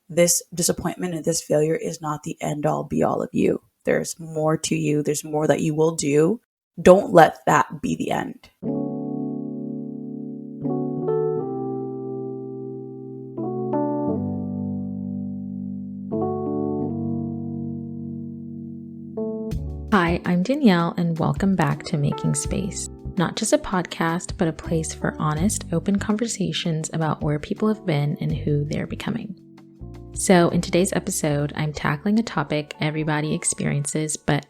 this disappointment and this failure is not the end all be all of you. There's more to you. There's more that you will do. Don't let that be the end. Hi, I'm Danielle, and welcome back to Making Space. Not just a podcast, but a place for honest, open conversations about where people have been and who they're becoming. So in today's episode, I'm tackling a topic everybody experiences, but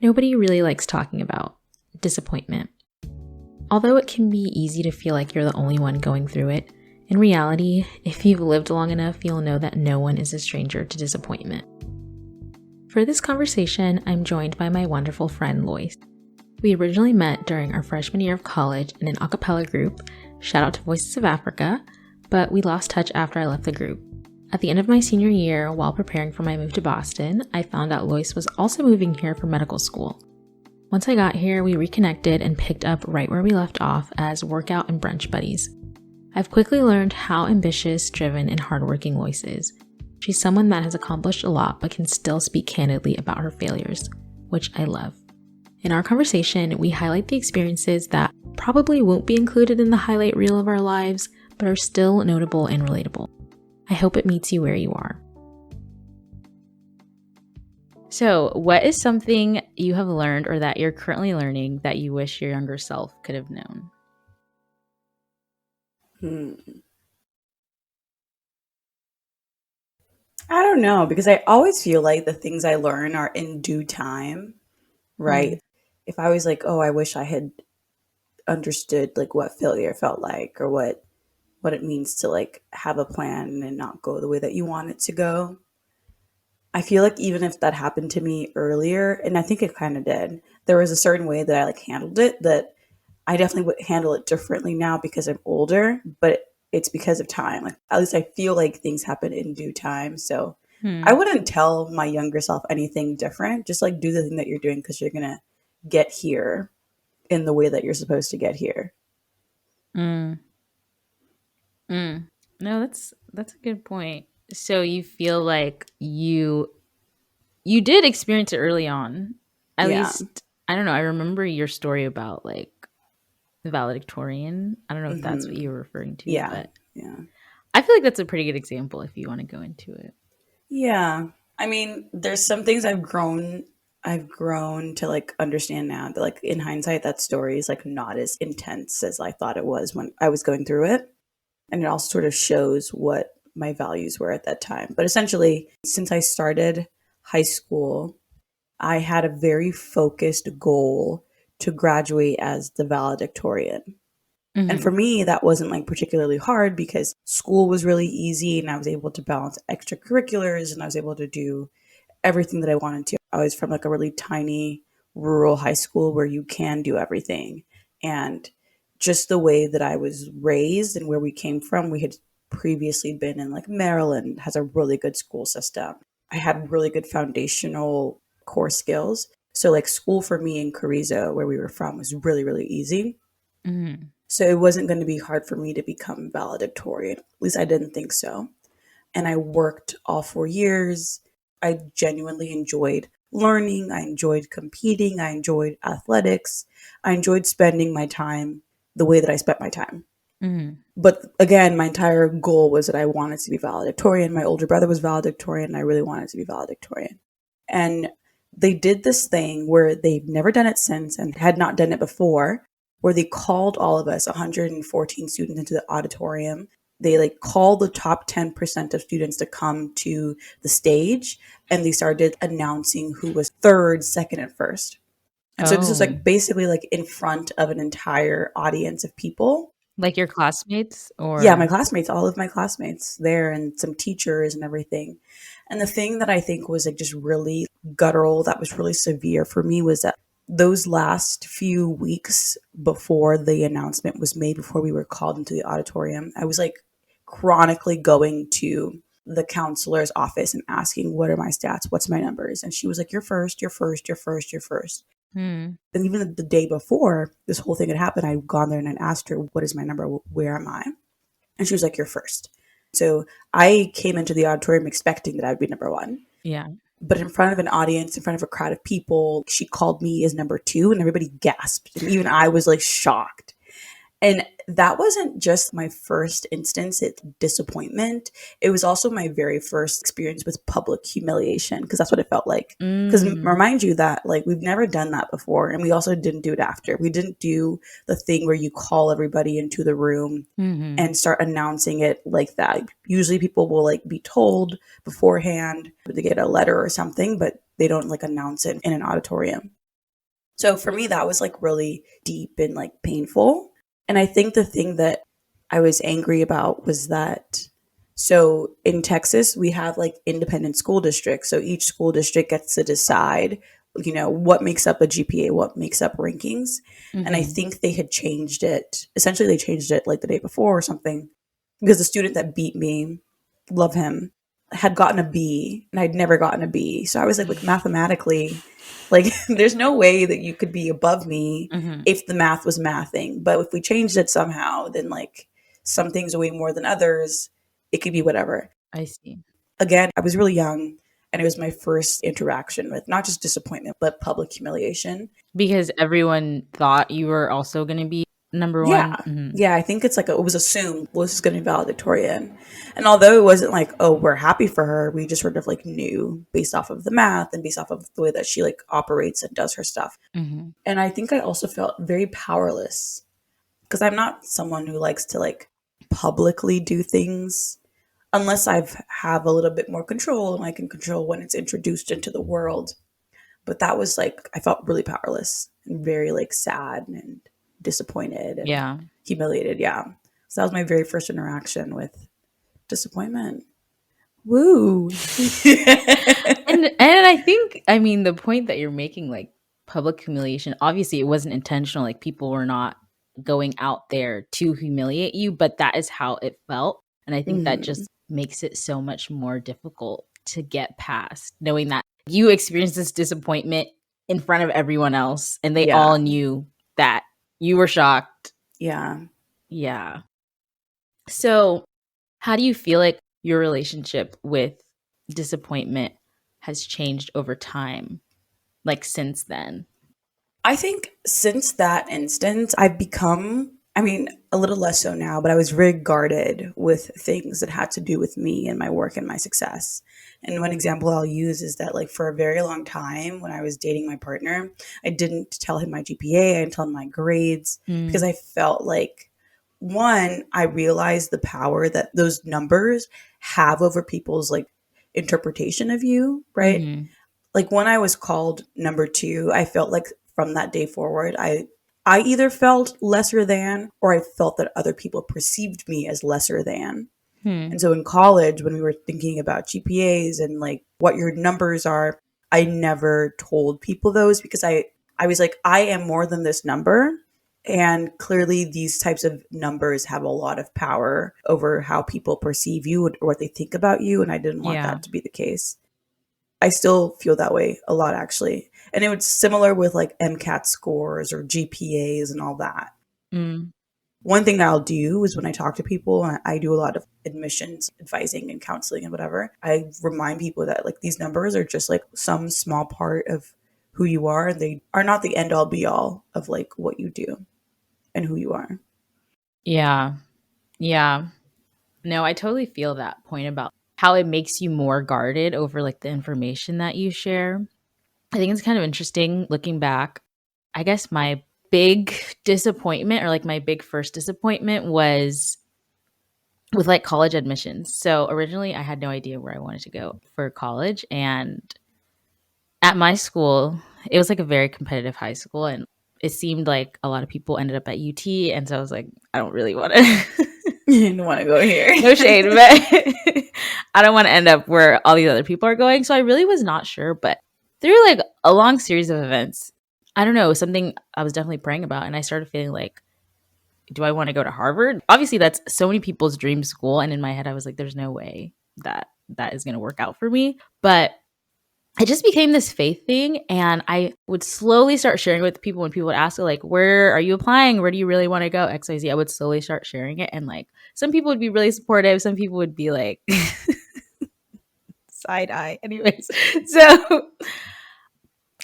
nobody really likes talking about: disappointment. Although it can be easy to feel like you're the only one going through it, in reality, if you've lived long enough, you'll know that no one is a stranger to disappointment. For this conversation, I'm joined by my wonderful friend, Lois. We originally met during our freshman year of college in an a cappella group, shout out to Voices of Africa, but we lost touch after I left the group. At the end of my senior year, while preparing for my move to Boston, I found out Lois was also moving here for medical school. Once I got here, we reconnected and picked up right where we left off as workout and brunch buddies. I've quickly learned how ambitious, driven, and hardworking Lois is. She's someone that has accomplished a lot but can still speak candidly about her failures, which I love. In our conversation, we highlight the experiences that probably won't be included in the highlight reel of our lives, but are still notable and relatable. I hope it meets you where you are. So, what is something you have learned or that you're currently learning that you wish your younger self could have known? I don't know, because I always feel like the things I learn are in due time, right? If I was like, oh, I wish I had understood like what failure felt like, or what it means to like have a plan and not go the way that you want it to go. I feel like even if that happened to me earlier, and I think it kind of did, there was a certain way that I like handled it that I definitely would handle it differently now because I'm older, but it's because of time. Like, at least I feel like things happen in due time. So I wouldn't tell my younger self anything different. Just like do the thing that you're doing because you're going to get here in the way that you're supposed to get here. No, that's a good point. So you feel like you did experience it early on. At least, I don't know, I remember your story about like the valedictorian. I don't know if that's what you were referring to. Yeah. But Yeah. I feel like that's a pretty good example if you want to go into it. Yeah. I mean, there's some things I've grown to like understand now that like in hindsight that story is like not as intense as I thought it was when I was going through it. And it also sort of shows what my values were at that time. But essentially, since I started high school, I had a very focused goal to graduate as the valedictorian. And for me, that wasn't like particularly hard because school was really easy and I was able to balance extracurriculars and I was able to do everything that I wanted to. I was from like a really tiny rural high school where you can do everything. And just the way that I was raised and where we came from, we had previously been in like Maryland has a really good school system. I had really good foundational core skills. So like school for me in Carrizo, where we were from, was really, really easy. So it wasn't going to be hard for me to become valedictorian. At least I didn't think so. And I worked all 4 years. I genuinely enjoyed learning. I enjoyed competing. I enjoyed athletics. I enjoyed spending my time the way that I spent my time. But again, my entire goal was that I wanted to be valedictorian. My older brother was valedictorian, and I really wanted to be valedictorian. And they did this thing where they've never done it since and had not done it before, where they called all of us, 114 students, into the auditorium. They like called the top 10% of students to come to the stage, and they started announcing who was third, second, and first. And so this was like basically like in front of an entire audience of people. Like your classmates or? Yeah, my classmates, all of my classmates there, and some teachers and everything. And the thing that I think was like just really guttural, that was really severe for me, was that those last few weeks before the announcement was made, before we were called into the auditorium, I was like chronically going to the counselor's office and asking, what are my stats? What's my numbers? And she was like, you're first, you're first, you're first, you're first. And even the day before this whole thing had happened, I'd gone there and I'd asked her, what is my number? Where am I? And she was like, you're first. So I came into the auditorium expecting that I'd be number one. Yeah. But in front of an audience, in front of a crowd of people, she called me as number two, and everybody gasped. And even I was like shocked. And that wasn't just my first instance at disappointment. It was also my very first experience with public humiliation, because that's what it felt like. Because Mm. remind you that like we've never done that before, and we also didn't do it after. We didn't do the thing where you call everybody into the room Mm-hmm. and start announcing it like that. Usually people will like be told beforehand, they get a letter or something, but they don't like announce it in an auditorium. So for me, that was like really deep and like painful. And I think the thing that I was angry about was that, so in Texas, we have like independent school districts. So each school district gets to decide, what makes up a GPA, what makes up rankings. And I Mm-hmm. think they had changed it. Essentially, they changed it like the day before or something, because the student that beat me, love him, had gotten a B and I'd never gotten a B. So I was like mathematically, like, there's no way that you could be above me Mm-hmm. if the math was mathing. But if we changed it somehow, then like some things are way more than others. It could be whatever. I see. Again, I was really young, and it was my first interaction with not just disappointment, but public humiliation. Because everyone thought you were also going to be number one. Yeah. Yeah, I think it's like it was assumed Lois is going to be valedictorian. And although it wasn't like, oh, we're happy for her, we just sort of like knew based off of the math and based off of the way that she like operates and does her stuff. Mm-hmm. And I think I also felt very powerless, because I'm not someone who likes to like publicly do things unless I've have a little bit more control and I can control when it's introduced into the world. But that was like I felt really powerless and very like sad and disappointed and Yeah. humiliated. Yeah. So that was my very first interaction with disappointment. Woo. And I think, I mean, the point that you're making, like public humiliation, obviously it wasn't intentional. Like people were not going out there to humiliate you, but that is how it felt. And I think that Mhm. just makes it so much more difficult to get past, knowing that you experienced this disappointment in front of everyone else and they Yeah. all knew that you were shocked. Yeah. Yeah. So, how do you feel like your relationship with disappointment has changed over time, like since then? I think since that instance, I've become, I mean, a little less so now, but I was very guarded with things that had to do with me and my work and my success. And one example I'll use is that, like, for a very long time when I was dating my partner, I didn't tell him my GPA, I didn't tell him my grades, because Mm. I felt like, one, I realized the power that those numbers have over people's, like, interpretation of you, right? Mm-hmm. Like when I was called number two, I felt like from that day forward, I either felt lesser than or I felt that other people perceived me as lesser than. Hmm. And so in college, when we were thinking about GPAs and like what your numbers are, I never told people those, because I was like, I am more than this number. And clearly, these types of numbers have a lot of power over how people perceive you or what they think about you. And I didn't want Yeah. that to be the case. I still feel that way a lot, actually. And it was similar with like MCAT scores or GPAs and all that. Mm. One thing that I'll do is when I talk to people, and I do a lot of admissions advising and counseling and whatever, I remind people that like these numbers are just like some small part of who you are, and they are not the end all be all of like what you do and who you are. Yeah. Yeah. No, I totally feel that point about how it makes you more guarded over like the information that you share. I think it's kind of interesting looking back. I guess my big disappointment, or like my big first disappointment, was with like college admissions. So originally I had no idea where I wanted to go for college. And at my school, it was like a very competitive high school. And it seemed like a lot of people ended up at UT. And so I was like, I don't really want to, You don't want to go here. no shade, but I don't want to end up where all these other people are going. So I really was not sure. But through like a long series of events, I don't know, something I was definitely praying about. And I started feeling like, do I want to go to Harvard? Obviously, that's so many people's dream school. And in my head, I was like, there's no way that that is going to work out for me. But it just became this faith thing. And I would slowly start sharing with people when people would ask, like, where are you applying? Where do you really want to go? XYZ. I would slowly start sharing it. And like, some people would be really supportive. Some people would be like, side eye. Anyways. So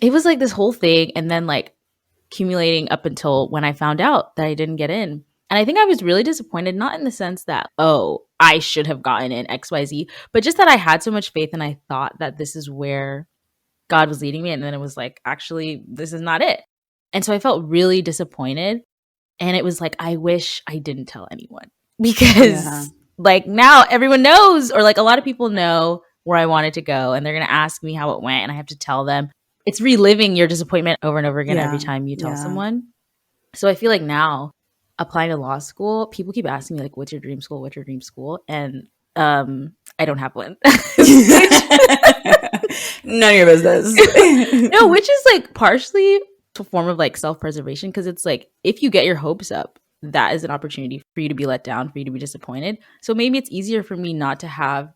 it was like this whole thing. And then like accumulating up until when I found out that I didn't get in. And I think I was really disappointed, not in the sense that, oh, I should have gotten in XYZ, but just that I had so much faith and I thought that this is where God was leading me. And then it was like, actually, this is not it. And so I felt really disappointed. And it was like, I wish I didn't tell anyone Yeah. because like now everyone knows, or like a lot of people know where I wanted to go and they're going to ask me how it went. And I have to tell them. It's reliving your disappointment over and over again every Yeah. time you tell Yeah. someone. So I feel like now applying to law school, people keep asking me like, what's your dream school? What's your dream school? And I don't have one. Which None of your business. no, which is like partially a form of like self-preservation, because it's like if you get your hopes up, that is an opportunity for you to be let down, for you to be disappointed. So maybe it's easier for me not to have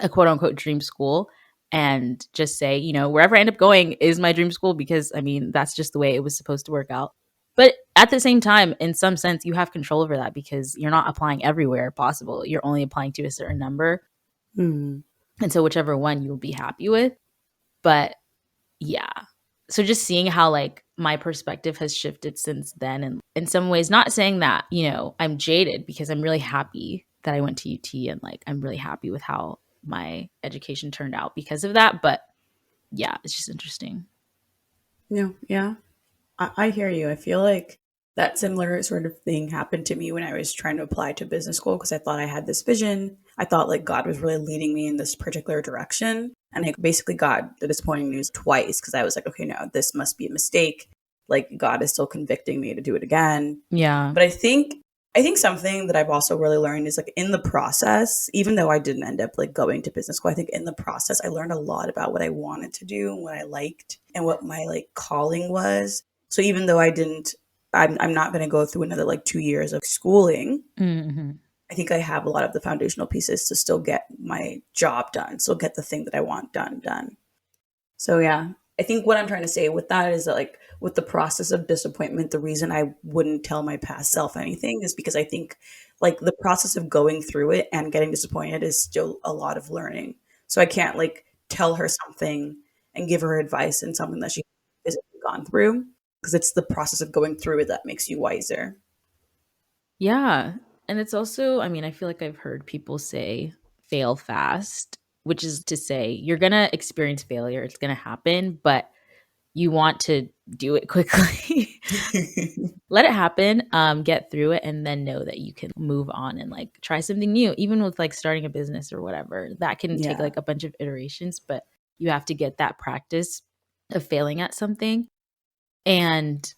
a quote unquote dream school and just say, you know, wherever I end up going is my dream school, because I mean, that's just the way it was supposed to work out. But at the same time, in some sense, you have control over that because you're not applying everywhere possible. You're only applying to a certain number. Mm. And so whichever one you'll be happy with. But yeah. So just seeing how like my perspective has shifted since then. And in some ways, not saying that, you know, I'm jaded, because I'm really happy that I went to UT and like I'm really happy with how my education turned out because of that. But yeah, it's just interesting. No, yeah. I hear you. I feel like that similar sort of thing happened to me when I was trying to apply to business school because I thought I had this vision. I thought like God was really leading me in this particular direction. And I basically got the disappointing news twice because I was like, okay, no, this must be a mistake. Like God is still convicting me to do it again. Yeah. But I think something that I've also really learned is like in the process, even though I didn't end up like going to business school, I think in the process I learned a lot about what I wanted to do and what I liked and what my like calling was. So even though I'm not going to go through another like 2 years of schooling. Mm-hmm. I think I have a lot of the foundational pieces to still get my job done, still get the thing that I want done. So yeah, I think what I'm trying to say with that is that like with the process of disappointment, the reason I wouldn't tell my past self anything is because I think like the process of going through it and getting disappointed is still a lot of learning. So I can't like tell her something and give her advice in something that she hasn't gone through because it's the process of going through it that makes you wiser. Yeah. And it's also, I mean, I feel like I've heard people say fail fast, which is to say you're going to experience failure. It's going to happen, but you want to do it quickly. Let it happen, get through it, and then know that you can move on and like try something new. Even with like starting a business or whatever, that can take Yeah. like a bunch of iterations, but you have to get that practice of failing at something. And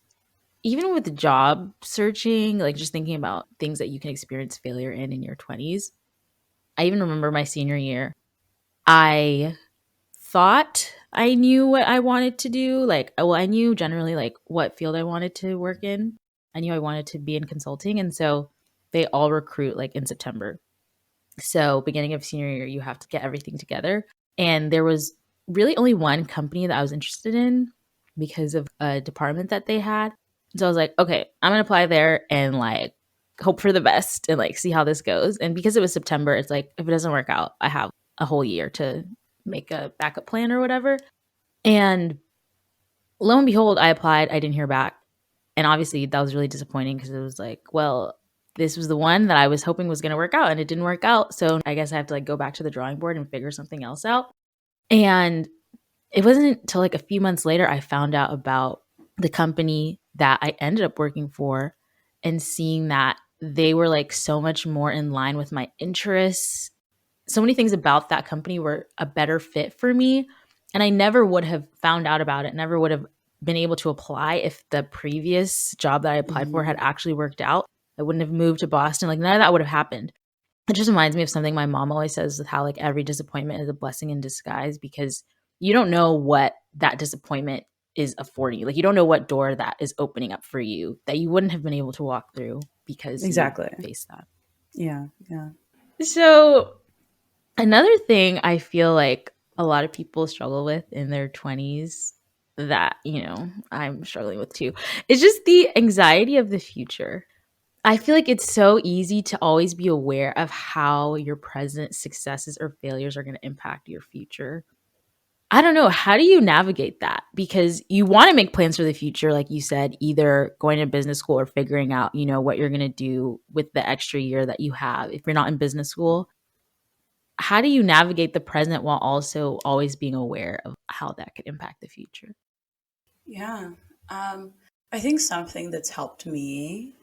even with job searching, like just thinking about things that you can experience failure in your 20s. I even remember my senior year, I thought I knew what I wanted to do. Like, well, I knew generally like what field I wanted to work in. I knew I wanted to be in consulting. And so they all recruit like in September. So, beginning of senior year, you have to get everything together. And there was really only one company that I was interested in because of a department that they had. So I was like, okay, I'm going to apply there and like hope for the best and like see how this goes. And because it was September, it's like, if it doesn't work out, I have a whole year to make a backup plan or whatever. And lo and behold, I applied. I didn't hear back. And obviously, that was really disappointing because it was like, well, this was the one that I was hoping was going to work out and it didn't work out. So I guess I have to like go back to the drawing board and figure something else out. And it wasn't until like a few months later I found out about the company that I ended up working for and seeing that they were like so much more in line with my interests. So many things about that company were a better fit for me. And I never would have found out about it, never would have been able to apply if the previous job that I applied for Mhm. had actually worked out. I wouldn't have moved to Boston. Like none of that would have happened. It just reminds me of something my mom always says, with how like every disappointment is a blessing in disguise, because you don't know what that disappointment is affording you. Like you don't know what door that is opening up for you that you wouldn't have been able to walk through because you Exactly. faced that. Yeah. Yeah. So another thing I feel like a lot of people struggle with in their 20s that, I'm struggling with too. It's just the anxiety of the future. I feel like it's so easy to always be aware of how your present successes or failures are going to impact your future. I don't know. How do you navigate that? Because you want to make plans for the future, like you said, either going to business school or figuring out, what you're going to do with the extra year that you have. If you're not in business school, how do you navigate the present while also always being aware of how that could impact the future? Yeah. I think something that's helped me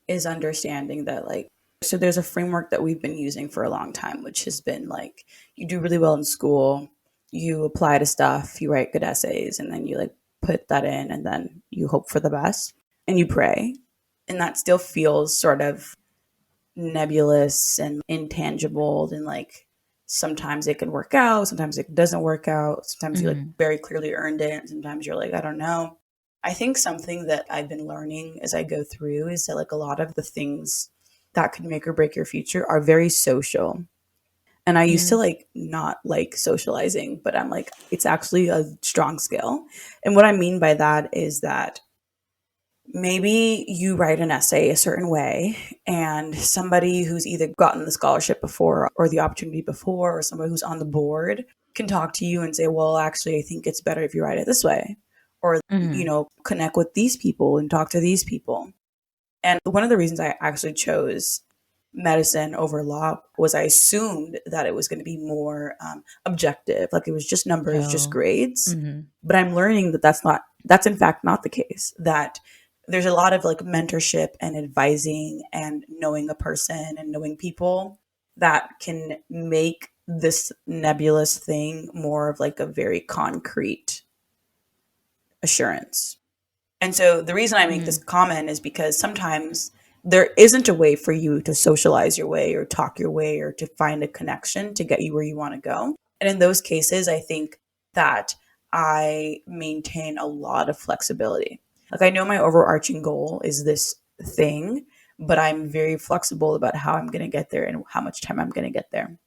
is understanding that, like, so there's a framework that we've been using for a long time, which has been like, you do really well in school, you apply to stuff, you write good essays, and then you like put that in, and then you hope for the best and you pray. And that still feels sort of nebulous and intangible, and like sometimes it can work out, sometimes it doesn't work out, sometimes you like Mm-hmm. very clearly earned it, and sometimes you're like, I don't know. I think something that I've been learning as I go through is that like a lot of the things that could make or break your future are very social. And I used to like not like socializing, but I'm like, it's actually a strong skill. And what I mean by that is that maybe you write an essay a certain way, and somebody who's either gotten the scholarship before or the opportunity before, or somebody who's on the board can talk to you and say, well, actually, I think it's better if you write it this way, or Mm-hmm. connect with these people and talk to these people. And one of the reasons I actually chose medicine over law was I assumed that it was going to be more objective, like it was just numbers, just Oh. grades. Mm-hmm. But I'm learning that that's in fact not the case. That there's a lot of like mentorship and advising and knowing a person and knowing people that can make this nebulous thing more of like a very concrete assurance. And so the reason I make this Mm-hmm. comment is because sometimes there isn't a way for you to socialize your way or talk your way or to find a connection to get you where you want to go. And in those cases, I think that I maintain a lot of flexibility. Like I know my overarching goal is this thing, but I'm very flexible about how I'm going to get there and how much time I'm going to get there,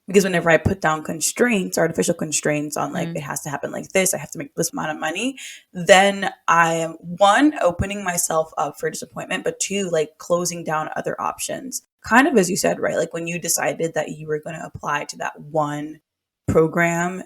because whenever I put down constraints, artificial constraints on like it has to happen like this, I have to make this amount of money, then I am one, opening myself up for disappointment, but two, like closing down other options. Kind of as you said, right? Like when you decided that you were going to apply to that one program,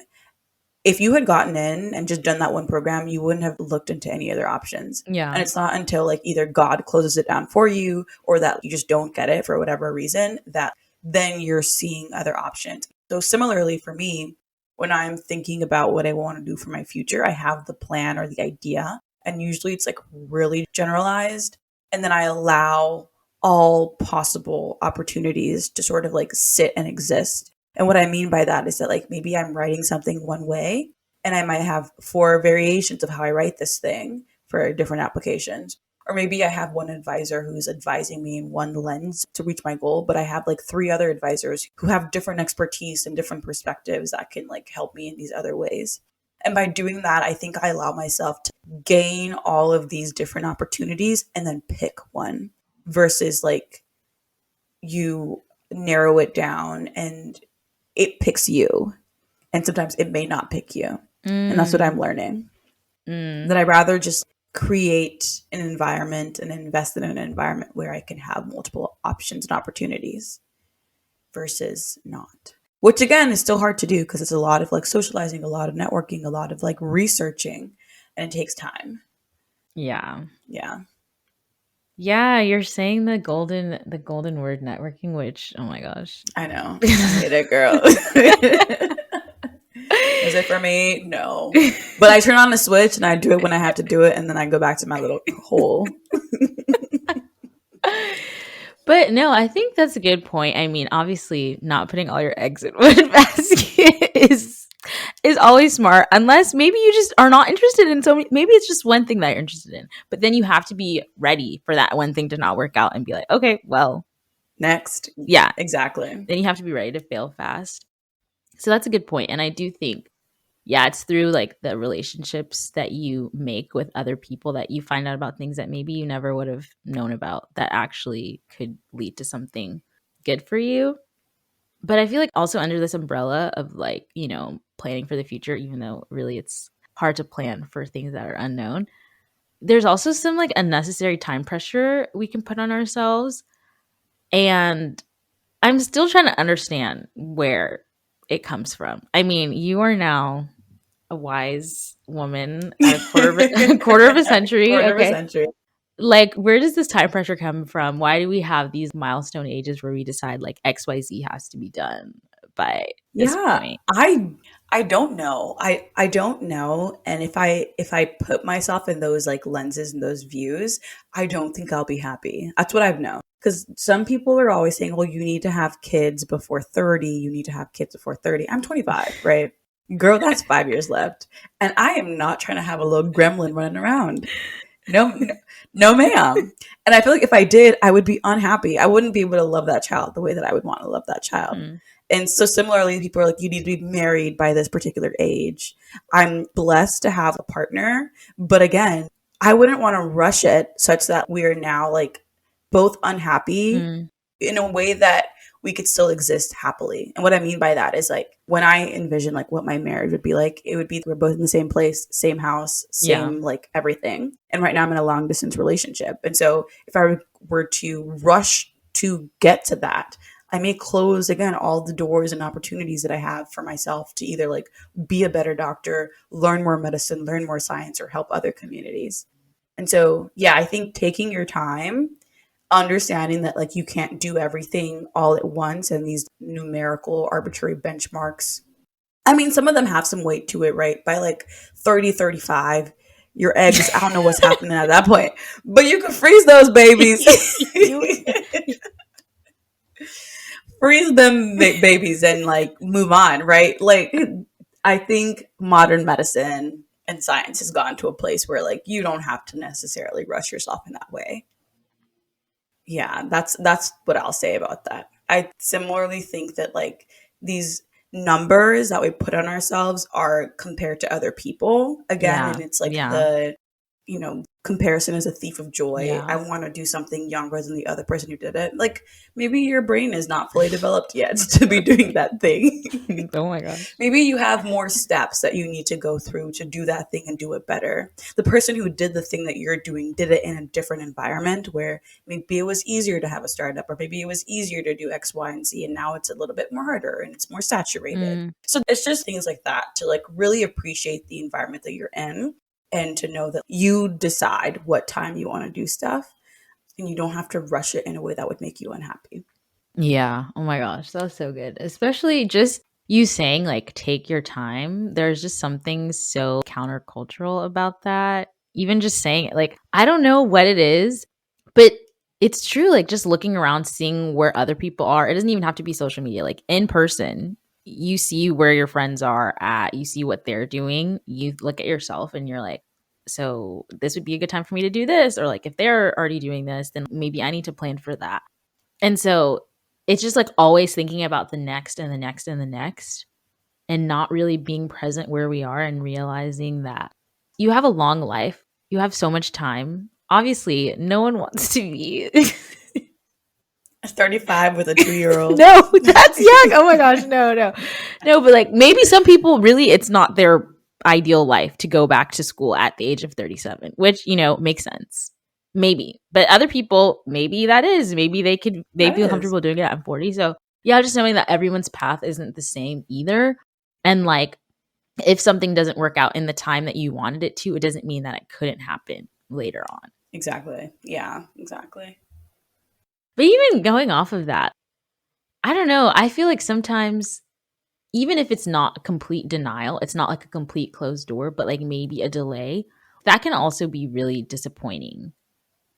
if you had gotten in and just done that one program, you wouldn't have looked into any other options. And Yeah. it's not until like either God closes it down for you or that you just don't get it for whatever reason that then you're seeing other options. So similarly for me, when I'm thinking about what I want to do for my future, I have the plan or the idea. And usually it's like really generalized. And then I allow all possible opportunities to sort of like sit and exist. And what I mean by that is that like maybe I'm writing something one way and I might have four variations of how I write this thing for different applications. Or maybe I have one advisor who's advising me in one lens to reach my goal, but I have like three other advisors who have different expertise and different perspectives that can like help me in these other ways. And by doing that, I think I allow myself to gain all of these different opportunities and then pick one versus like you narrow it down and it picks you. And sometimes it may not pick you. And that's what Mm. I'm learning. Mm. That I rather just create an environment and invest in an environment where I can have multiple options and opportunities versus not. Which again is still hard to do because it's a lot of like socializing, a lot of networking, a lot of like researching, and it takes time. Yeah. Yeah, Yeah, you're saying the golden word networking, which oh my gosh. I know. I hate it, girl. Is it for me? No. But I turn on the switch and I do it when I have to do it, and then I go back to my little hole. But no, I think that's a good point. I mean, obviously, not putting all your eggs in one basket is always smart, unless maybe you just are not interested in so many. Maybe it's just one thing that you're interested in, but then you have to be ready for that one thing to not work out and be like, okay, well, Next. yeah. Exactly. Then you have to be ready to fail fast. So that's a good point, and I do think yeah, it's through like the relationships that you make with other people that you find out about things that maybe you never would have known about that actually could lead to something good for you. But I feel like also under this umbrella of like, you know, planning for the future, even though really it's hard to plan for things that are unknown, there's also some like unnecessary time pressure we can put on ourselves. And I'm still trying to understand where it comes from. I mean, you are now a wise woman at a quarter of a century. Quarter of a Okay. century. Like, where does this time pressure come from? Why do we have these milestone ages where we decide like XYZ has to be done by this Yeah, point? I don't know. I don't know. And if I put myself in those like lenses and those views, I don't think I'll be happy. That's what I've known. Because some people are always saying, well, you need to have kids before 30. You need to have kids before 30. I'm 25, right? Girl, that's 5 years left. And I am not trying to have a little gremlin running around. No, no, no, ma'am. And I feel like if I did, I would be unhappy. I wouldn't be able to love that child the way that I would want to love that child. Mm. And so similarly, people are like, you need to be married by this particular age. I'm blessed to have a partner. But again, I wouldn't want to rush it such that we're now like both unhappy Mm. in a way that we could still exist happily. And what I mean by that is like when I envision like what my marriage would be like, it would be we're both in the same place, same house, Yeah. same like everything. And right now I'm in a long distance relationship. And so if I were to rush to get to that, I may close again all the doors and opportunities that I have for myself to either like be a better doctor, learn more medicine, learn more science, or help other communities. And so, yeah, I think taking your time, understanding that like you can't do everything all at once and these numerical arbitrary benchmarks. I mean, some of them have some weight to it, right? By like 30, 35, your eggs, I don't know what's happening at that point, but you can freeze those babies. You- Freeze them babies and like move on, right? Like I think modern medicine and science has gotten to a place where like you don't have to necessarily rush yourself in that way. Yeah, that's what I'll say about that. I similarly think that like these numbers that we put on ourselves are compared to other people again, yeah. and it's like Yeah. the comparison is a thief of joy. Yeah. I want to do something younger than the other person who did it. Like maybe your brain is not fully developed yet to be doing that thing. Oh my gosh. Maybe you have more steps that you need to go through to do that thing and do it better. The person who did the thing that you're doing did it in a different environment where maybe it was easier to have a startup or maybe it was easier to do X, Y, and Z. And now it's a little bit more harder and it's more saturated. Mm. So it's just things like that to like really appreciate the environment that you're in and to know that you decide what time you want to do stuff and you don't have to rush it in a way that would make you unhappy. Yeah. Oh my gosh. That was so good. Especially just you saying, like, take your time. There's just something so countercultural about that. Even just saying it, like, I don't know what it is, but it's true. Like, just looking around, seeing where other people are. It doesn't even have to be social media, like, in person. You see where your friends are at, you see what they're doing. You look at yourself and you're like, so this would be a good time for me to do this. Or, like, if they're already doing this, then maybe I need to plan for that. And so it's just like always thinking about the next and the next and the next and not really being present where we are and realizing that you have a long life. You have so much time. Obviously, no one wants to be 35 with a 2-year old. No, that's young. Oh my gosh, no, no. No, but like maybe some people really it's not their ideal life to go back to school at the age of 37, which, you know, makes sense. Maybe. But other people, maybe that is. Maybe they That feel is. comfortable doing it at 40. So, yeah, just knowing that everyone's path isn't the same either. And like if something doesn't work out in the time that you wanted it to, it doesn't mean that it couldn't happen later on. Exactly. Yeah, exactly. But even going off of that, I don't know. I feel like sometimes even if it's not a complete denial, it's not like a complete closed door, but like maybe a delay, that can also be really disappointing.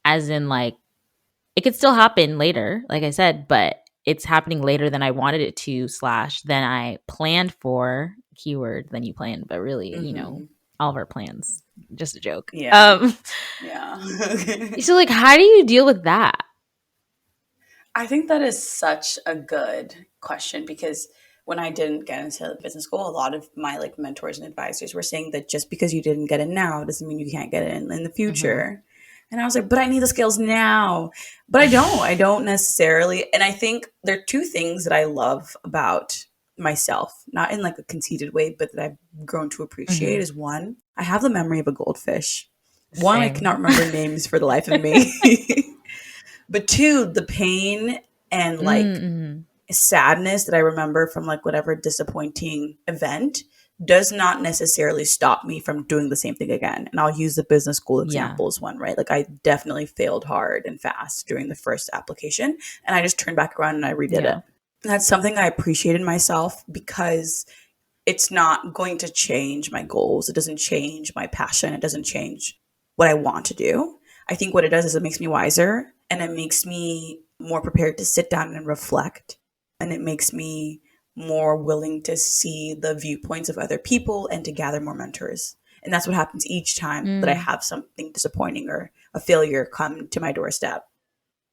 As in, like, it could still happen later, like I said, but it's happening later than I wanted it to, slash, than I planned for, keyword, than you planned, but really, you know, all of our plans, just a joke. Yeah. Yeah. So, like, how do you deal with that? I think that is such a good question because when I didn't get into business school, a lot of my like mentors and advisors were saying that just because you didn't get in now doesn't mean you can't get in the Mm-hmm. future. And I was like, but I need the scales now. But I don't necessarily. And I think there are two things that I love about myself, not in like a conceited way, but that I've grown to appreciate Hmm. is one, I have the memory of a goldfish. One, I Same. cannot remember names for the life of me. But two, the pain and like Mm-hmm. sadness that I remember from like whatever disappointing event does not necessarily stop me from doing the same thing again. And I'll use the business school Yeah. example as one, right? Like I definitely failed hard and fast during the first application and I just turned back around and I redid it. Yeah. And that's something I appreciated myself because it's not going to change my goals. It doesn't change my passion. It doesn't change what I want to do. I think what it does is it makes me wiser and it makes me more prepared to sit down and reflect. And it makes me more willing to see the viewpoints of other people and to gather more mentors. And that's what happens each time that I Mm. have something disappointing or a failure come to my doorstep.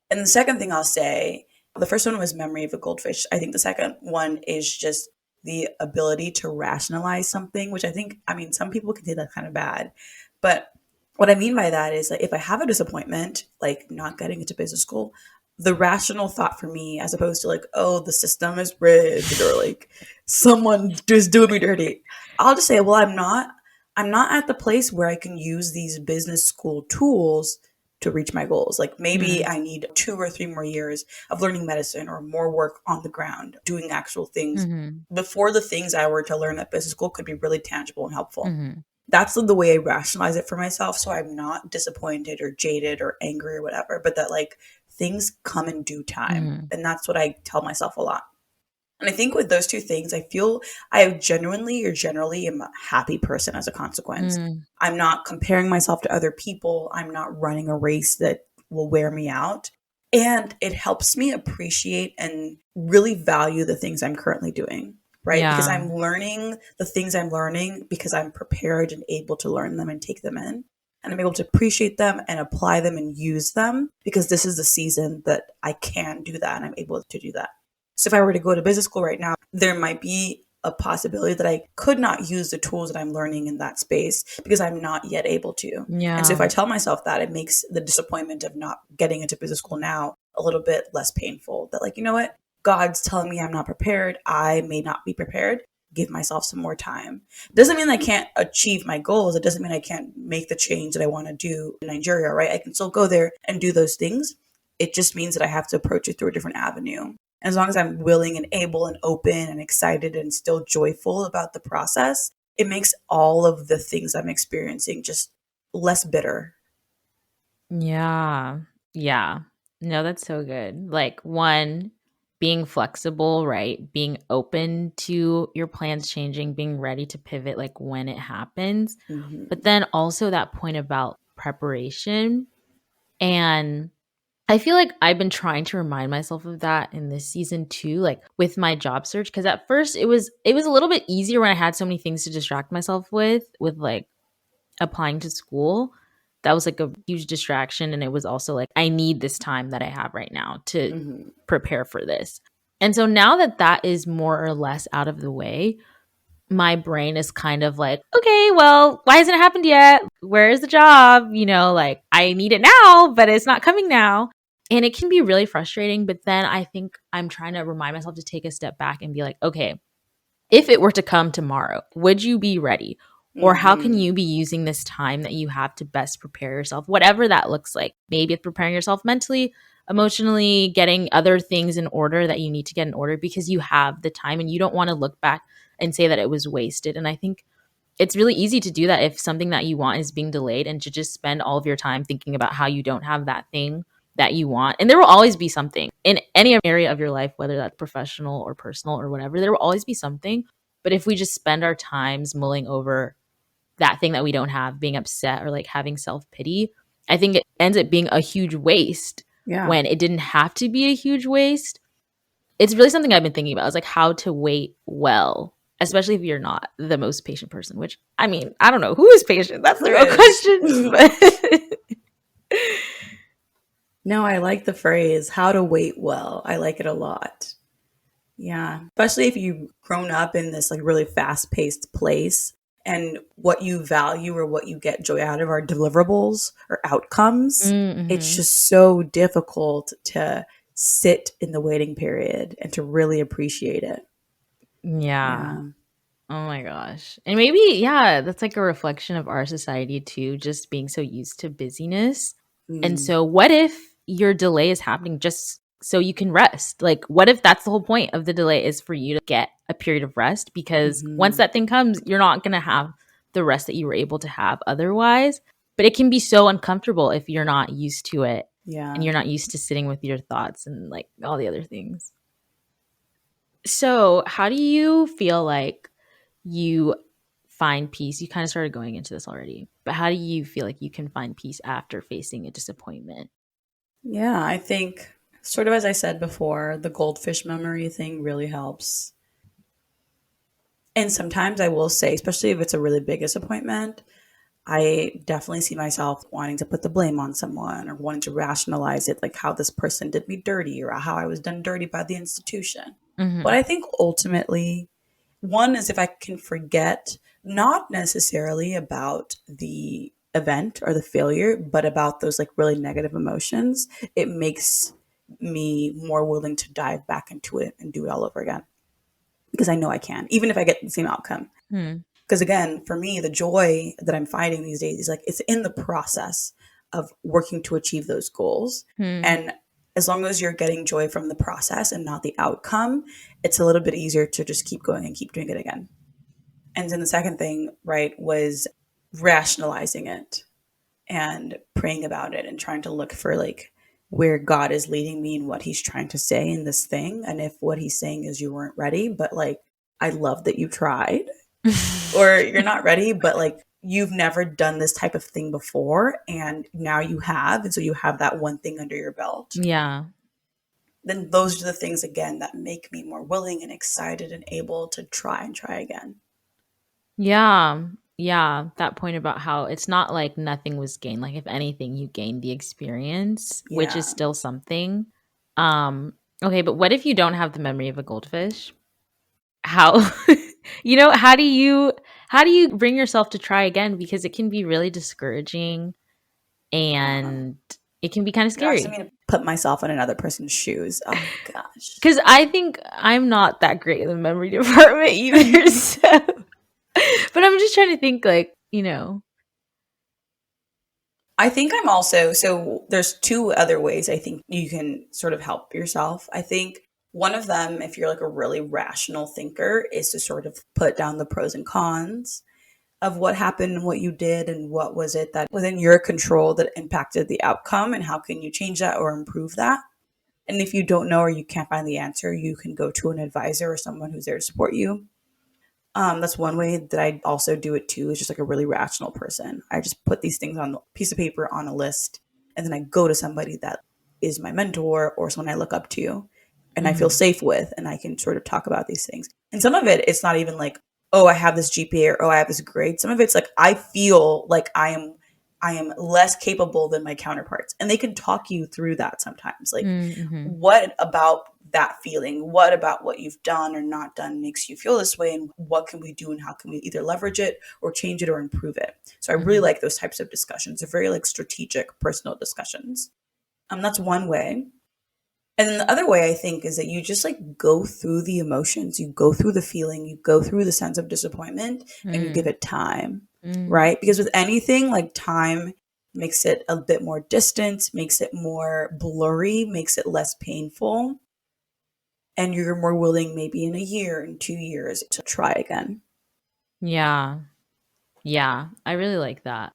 And the second thing I'll say, the first one was memory of a goldfish. I think the second one is just the ability to rationalize something, which I think, I mean, some people can say that's kind of bad. But what I mean by that is like if I have a disappointment, like not getting into business school, the rational thought for me, as opposed to like, oh, the system is rigged or like someone just doing me dirty, I'll just say, well, I'm not at the place where I can use these business school tools to reach my goals. Like maybe Mm-hmm. I need 2 or 3 more years of learning medicine or more work on the ground, doing actual things Mm-hmm. before the things I were to learn at business school could be really tangible and helpful. Mm-hmm. That's the way I rationalize it for myself. So I'm not disappointed or jaded or angry or whatever, but that like things come in due time. Mm-hmm. And that's what I tell myself a lot. And I think with those two things, I feel I genuinely or generally am a happy person as a consequence. Mm-hmm. I'm not comparing myself to other people. I'm not running a race that will wear me out. And it helps me appreciate and really value the things I'm currently doing, right? Because Yeah. I'm learning the things I'm learning because I'm prepared and able to learn them and take them in. And I'm able to appreciate them and apply them and use them because this is the season that I can do that and I'm able to do that. So if I were to go to business school right now, there might be a possibility that I could not use the tools that I'm learning in that space because I'm not yet able to. And so if Yeah. I tell myself that, it makes the disappointment of not getting into business school now a little bit less painful. That, like, you know what? God's telling me I'm not prepared. I may not be prepared. Give myself some more time. Doesn't mean I can't achieve my goals. It doesn't mean I can't make the change that I want to do in Nigeria, right? I can still go there and do those things. It just means that I have to approach it through a different avenue. As long as I'm willing and able and open and excited and still joyful about the process, it makes all of the things I'm experiencing just less bitter. Yeah. Yeah. No, that's so good. Like, one, being flexible, right? Being open to your plans changing, being ready to pivot, like when it happens. But Mm-hmm. then also that point about preparation. And I feel like I've been trying to remind myself of that in this season too, like with my job search. Cause at first it was a little bit easier when I had so many things to distract myself with like applying to school. That was like a huge distraction. And it was also like, I need this time that I have right now to Mm-hmm. prepare for this. And so now that that is more or less out of the way, my brain is kind of like, okay, well, why hasn't it happened yet? Where's the job? Like I need it now, but it's not coming now. And it can be really frustrating. But then I think I'm trying to remind myself to take a step back and be like, okay, if it were to come tomorrow, would you be ready? Or how can Mm-hmm. you be using this time that you have to best prepare yourself, whatever that looks like? Maybe it's preparing yourself mentally, emotionally, getting other things in order that you need to get in order because you have the time and you don't want to look back and say that it was wasted. And I think it's really easy to do that if something that you want is being delayed and to just spend all of your time thinking about how you don't have that thing that you want. And there will always be something in any area of your life, whether that's professional or personal or whatever, there will always be something. But if we just spend our times mulling over that thing that we don't have, being upset or like having self pity, I think it ends up being a huge waste Yeah. when it didn't have to be a huge waste. It's really something I've been thinking about is like how to wait well, especially if you're not the most patient person, which I mean, I don't know who is patient. That's the Who real is? question. But No, I like the phrase, how to wait well. I like it a lot. Yeah. Especially if you've grown up in this like really fast paced place and what you value or what you get joy out of are deliverables or outcomes. It's Mm-hmm. just so difficult to sit in the waiting period and to really appreciate it. Yeah. Yeah. Oh my gosh. And maybe, yeah, that's like a reflection of our society too, just being so used to busyness. And Mm, so, what if your delay is happening just so you can rest? Like, what if that's the whole point of the delay is for you to get a period of rest? Because once hmm. that thing comes, you're not going to have the rest that you were able to have otherwise. But it can be so uncomfortable if you're not used to it and Yeah. you're not used to sitting with your thoughts and like all the other things. So, how do you feel like you find peace? You kind of started going into this already, but how do you feel like you can find peace after facing a disappointment? Yeah. I think, sort of as I said before, the goldfish memory thing really helps. And sometimes I will say, especially if it's a really big disappointment, I definitely see myself wanting to put the blame on someone or wanting to rationalize it, like how this person did me dirty or how I was done dirty by the institution. But Hmm. I think ultimately, one is if I can forget, not necessarily about the event or the failure, but about those like really negative emotions, it makes me more willing to dive back into it and do it all over again because I know I can, even if I get the same outcome. Hmm. Because again, for me, the joy that I'm finding these days is like it's in the process of working to achieve those goals. Hmm. And as long as you're getting joy from the process and not the outcome, it's a little bit easier to just keep going and keep doing it again. And then the second thing, right, was rationalizing it and praying about it and trying to look for like where God is leading me and what he's trying to say in this thing. And if what he's saying is you weren't ready, but like, I love that you tried, or you're not ready, but like you've never done this type of thing before and now you have. And so you have that one thing under your belt. Yeah. Then those are the things again that make me more willing and excited and able to try and try again. Yeah. Yeah. That point about how it's not like nothing was gained. Like, if anything, you gained the experience, which is Yeah. still something. Okay, but what if you don't have the memory of a goldfish? How how do you bring yourself to try again, because it can be really discouraging Yeah. and it can be kind of You're asking scary. me to put myself in another person's shoes. Oh gosh. Because I think I'm not that great in the memory department either. So, but I'm just trying to think, like, I think I'm also, so there's two other ways I think you can sort of help yourself. I think one of them, if you're like a really rational thinker, is to sort of put down the pros and cons of what happened and what you did and what was it that within your control that impacted the outcome and how can you change that or improve that. And if you don't know or you can't find the answer, you can go to an advisor or someone who's there to support you. That's one way that I also do it too, is just like a really rational person. I just put these things on a piece of paper on a list, and then I go to somebody that is my mentor or someone I look up to and I feel mhm, safe with, and I can sort of talk about these things. And some of it, it's not even like, oh, I have this GPA or oh, I have this grade. Some of it's like I feel like I am less capable than my counterparts. And they can talk you through that sometimes. Like, mhm, what about that feeling? What about what you've done or not done makes you feel this way? And what can we do and how can we either leverage it or change it or improve it? So I really mhm, like those types of discussions. They're very like strategic, personal discussions. That's one way. And then the other way I think is that you just like go through the emotions, you go through the feeling, you go through the sense of disappointment and you give mm, it time, mm, right? Because with anything, like time makes it a bit more distant, makes it more blurry, makes it less painful. And you're more willing, maybe in a year, in 2 years, to try again. yeah, yeah, I really like that.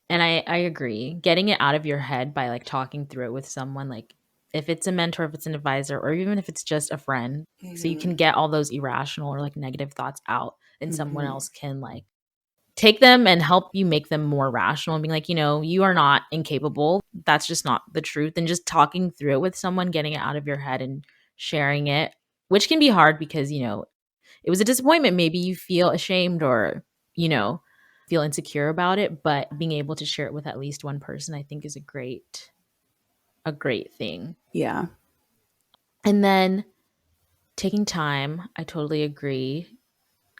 And I agree. Getting it out of your head by like talking through it with someone, like if it's a mentor, if it's an advisor, or even if it's just a friend, so you can Mm-hmm. get all those irrational or like negative thoughts out, and someone Mm-hmm. else can like take them and help you make them more rational and being like, you are not incapable. That's just not the truth. And just talking through it with someone, getting it out of your head and sharing it, which can be hard because, it was a disappointment. Maybe you feel ashamed or, you know, feel insecure about it, but being able to share it with at least one person, I think is a great thing. Yeah. And then taking time, I totally agree.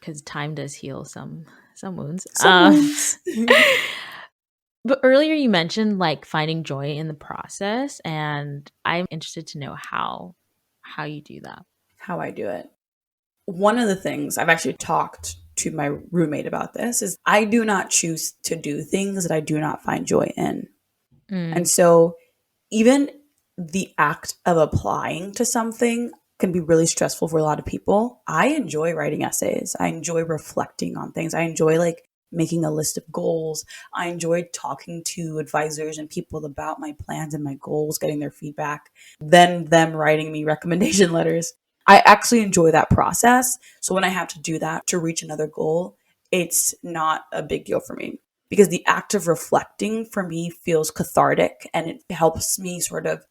because time does heal some wounds. Someone's. But earlier you mentioned like finding joy in the process, and I'm interested to know how you do that. How I do it. One of the things I've actually talked to my roommate about this is I do not choose to do things that I do not find joy in. And Mm, so even the act of applying to something can be really stressful for a lot of people. I enjoy writing essays. I enjoy reflecting on things. I enjoy like making a list of goals. I enjoy talking to advisors and people about my plans and my goals, getting their feedback, then them writing me recommendation letters. I actually enjoy that process. So when I have to do that to reach another goal, it's not a big deal for me because the act of reflecting for me feels cathartic and it helps me sort of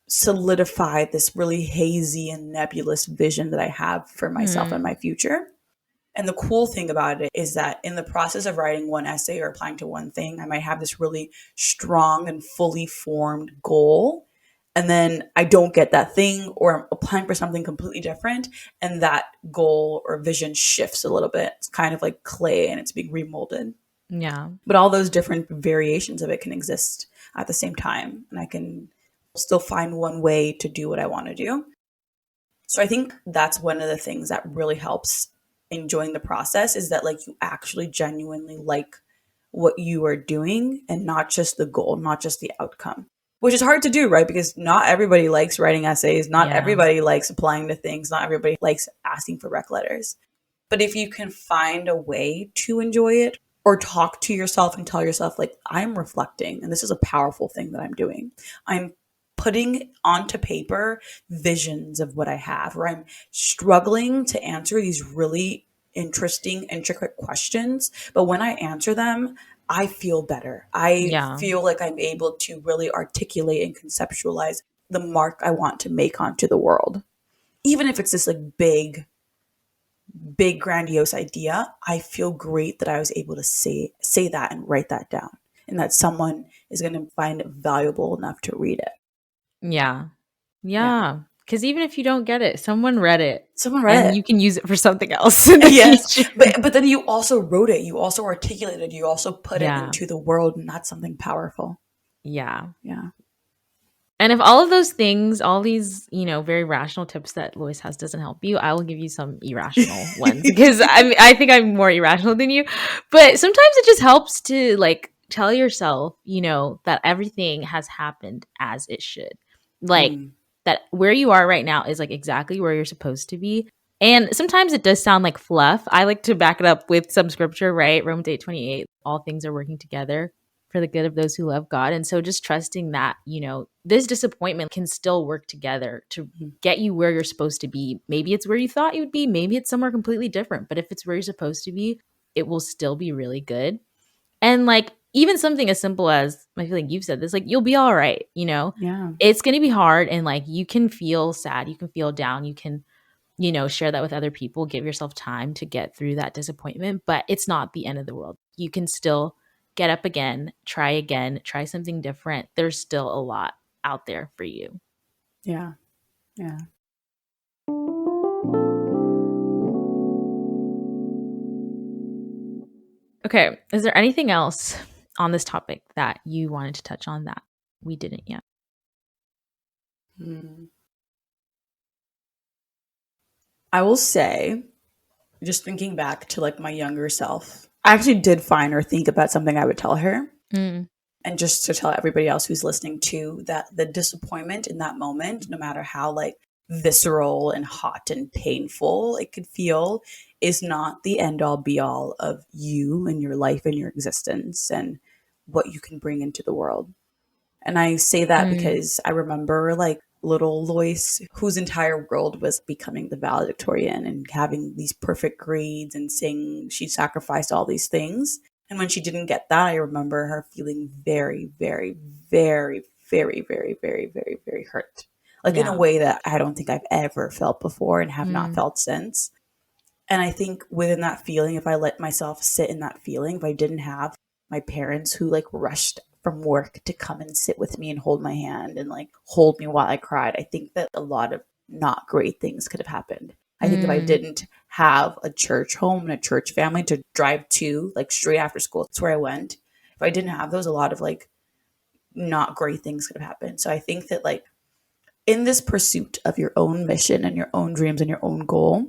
solidify this really hazy and nebulous vision that I have for myself and mm, my future. And the cool thing about it is that in the process of writing one essay or applying to one thing, I might have this really strong and fully formed goal. And then I don't get that thing, or I'm applying for something completely different. And that goal or vision shifts a little bit. It's kind of like clay and it's being remolded. yeah. But all those different variations of it can exist at the same time. And I can still find one way to do what I want to do. So I think that's one of the things that really helps enjoying the process is that like you actually genuinely like what you are doing and not just the goal, not just the outcome. Which is hard to do, right? Because not everybody likes writing essays, not Yeah. everybody likes applying to things, not everybody likes asking for rec letters. But if you can find a way to enjoy it or talk to yourself and tell yourself, like, I'm reflecting and this is a powerful thing that I'm doing. I'm putting onto paper visions of what I have, or I'm struggling to answer these really interesting, intricate questions. But when I answer them, I feel better. I Yeah. feel like I'm able to really articulate and conceptualize the mark I want to make onto the world. Even if it's this like big grandiose idea, I feel great that I was able to say that and write that down and that someone is going to find it valuable enough to read it. Yeah. Yeah. Yeah. Because even if you don't get it, someone read it Someone read and it. you can use it for something else in the Yes, future. but then you also wrote it, you also articulated, you also put it Yeah. into the world, and that's something powerful. Yeah. Yeah. And if all of those things, all these, very rational tips that Lois has doesn't help you, I will give you some irrational ones because I think I'm more irrational than you. But sometimes it just helps to like tell yourself, that everything has happened as it should. Like Mm, that where you are right now is like exactly where you're supposed to be. And sometimes it does sound like fluff. I like to back it up with some scripture, right? Romans 8:28, all things are working together for the good of those who love God. And so just trusting that, this disappointment can still work together to mm, get you where you're supposed to be. Maybe it's where you thought you would be, maybe it's somewhere completely different, but if it's where you're supposed to be, it will still be really good. And like even something as simple as I feel like you've said this, like you'll be all right, yeah. It's going to be hard and like you can feel sad, you can feel down, you can share that with other people, give yourself time to get through that disappointment, but it's not the end of the world. You can still get up again, try something different. There's still a lot out there for you. Yeah. Yeah. Okay. Is there anything else on this topic that you wanted to touch on that we didn't yet? Mm. I will say, just thinking back to like my younger self, I actually did find or think about something I would tell her. Mm, And just to tell everybody else who's listening too, that the disappointment in that moment, no matter how like visceral and hot and painful it could feel, is not the end all be all of you and your life and your existence and what you can bring into the world. And I say that mm, because I remember like little Lois, whose entire world was becoming the valedictorian and having these perfect grades and saying she sacrificed all these things. And when she didn't get that, I remember her feeling very, very, very, very, very, very, very, very hurt. Like in a yeah. way that I don't think I've ever felt before and have not Mm, felt since. And I think within that feeling, if I let myself sit in that feeling, if I didn't have my parents who like rushed from work to come and sit with me and hold my hand and like hold me while I cried, I think that a lot of not great things could have happened. I think if I mm, didn't have a church home and a church family to drive to, like straight after school. That's where I went. If I didn't have those, a lot of like not great things could have happened. So I think that like in this pursuit of your own mission and your own dreams and your own goal,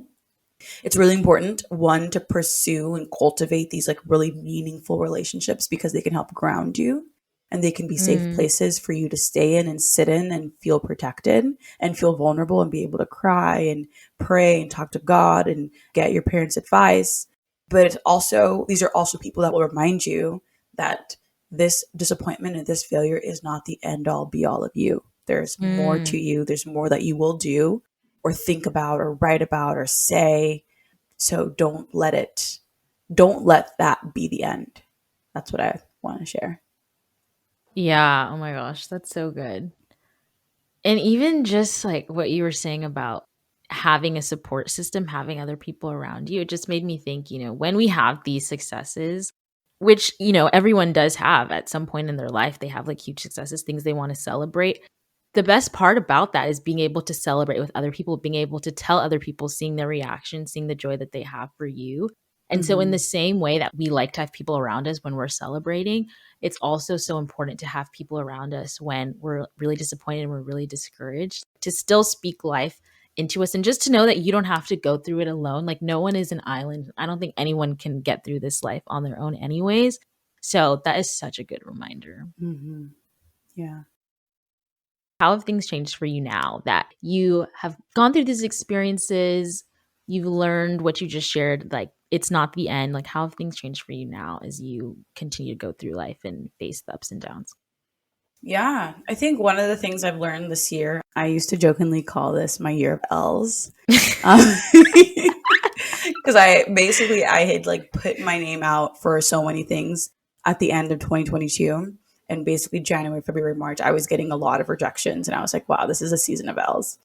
it's really important, one, to pursue and cultivate these like really meaningful relationships because they can help ground you and they can be safe Mm. places for you to stay in and sit in and feel protected and feel vulnerable and be able to cry and pray and talk to God and get your parents' advice. But it's also, these are also people that will remind you that this disappointment and this failure is not the end all be all of you. There's more to Mm. you. There's more that you will do or think about or write about or say. So don't let that be the end. That's what I want to share. Yeah. Oh my gosh. That's so good. And even just like what you were saying about having a support system, having other people around you, it just made me think, when we have these successes, which, everyone does have at some point in their life, they have like huge successes, things they want to celebrate. The best part about that is being able to celebrate with other people, being able to tell other people, seeing their reaction, seeing the joy that they have for you. And so, in the Mm-hmm. same way that we like to have people around us when we're celebrating, it's also so important to have people around us when we're really disappointed and we're really discouraged to still speak life into us and just to know that you don't have to go through it alone. Like, no one is an island. I don't think anyone can get through this life on their own, anyways. So, that is such a good reminder. Mm-hmm. Yeah. How have things changed for you now that you have gone through these experiences? You've learned what you just shared, like it's not the end. Like, how have things changed for you now as you continue to go through life and face the ups and downs? Yeah. I think one of the things I've learned this year, I used to jokingly call this my year of L's. Because I had like put my name out for so many things at the end of 2022. And basically January, February, March, I was getting a lot of rejections. And I was like, wow, this is a season of L's.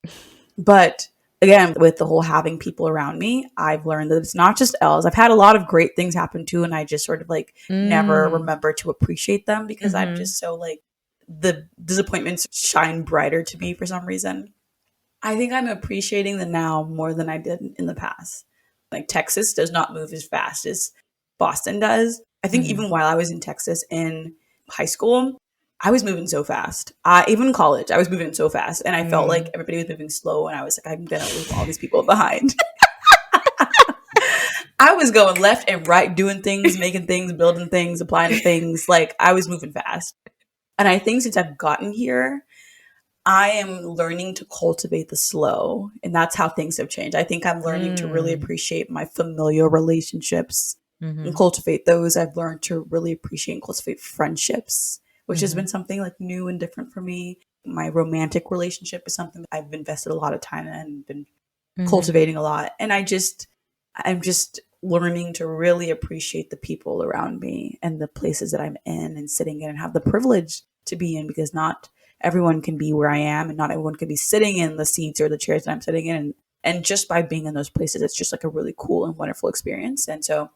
But again, with the whole having people around me, I've learned that it's not just L's. I've had a lot of great things happen too. And I just sort of like never Mm. remember to appreciate them because I'm Mhm. just so like, the disappointments shine brighter to me for some reason. I think I'm appreciating the now more than I did in the past. Like Texas does not move as fast as Boston does. I think Mhm. even while I was in Texas in high school, I was moving so fast. Even in college, I was moving so fast, and I felt like Mm. everybody was moving slow, and I was like, I'm gonna leave all these people behind. I was going left and right, doing things, making things, building things, applying to things. Like I was moving fast, and I think since I've gotten here, I am learning to cultivate the slow, and that's how things have changed. I think I'm learning to really Mm. appreciate my familial relationships and Mhm. cultivate those. I've learned to really appreciate and cultivate friendships, which has been Mhm. something like new and different for me. My romantic relationship is something that I've invested a lot of time in and been Mhm. cultivating a lot. And I'm just learning to really appreciate the people around me and the places that I'm in and sitting in and have the privilege to be in because not everyone can be where I am and not everyone can be sitting in the seats or the chairs that I'm sitting in. And just by being in those places, it's just like a really cool and wonderful experience. And so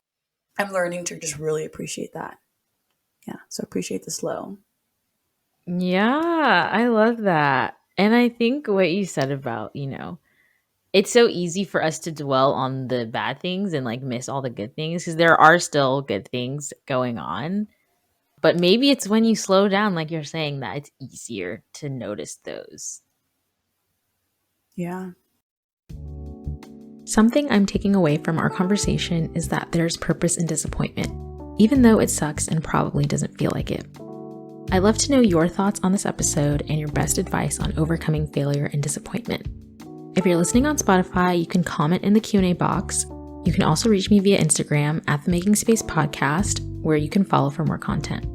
I'm learning to just really appreciate that. Yeah. So appreciate the slow. Yeah, I love that. And I think what you said about, it's so easy for us to dwell on the bad things and like miss all the good things because there are still good things going on. But maybe it's when you slow down, like you're saying, that it's easier to notice those. Yeah. Something I'm taking away from our conversation is that there's purpose in disappointment, even though it sucks and probably doesn't feel like it. I'd love to know your thoughts on this episode and your best advice on overcoming failure and disappointment. If you're listening on Spotify, you can comment in the Q&A box. You can also reach me via Instagram at the Making Space Podcast, where you can follow for more content.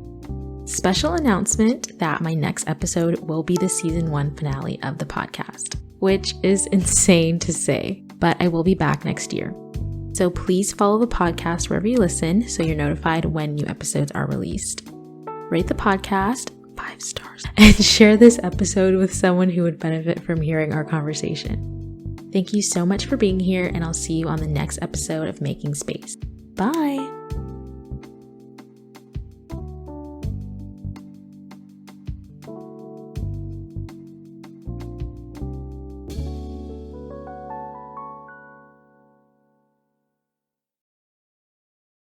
Special announcement that my next episode will be the season 1 finale of the podcast, which is insane to say, but I will be back next year. So please follow the podcast wherever you listen so you're notified when new episodes are released. Rate the podcast 5 stars and share this episode with someone who would benefit from hearing our conversation. Thank you so much for being here, and I'll see you on the next episode of Making Space. Bye!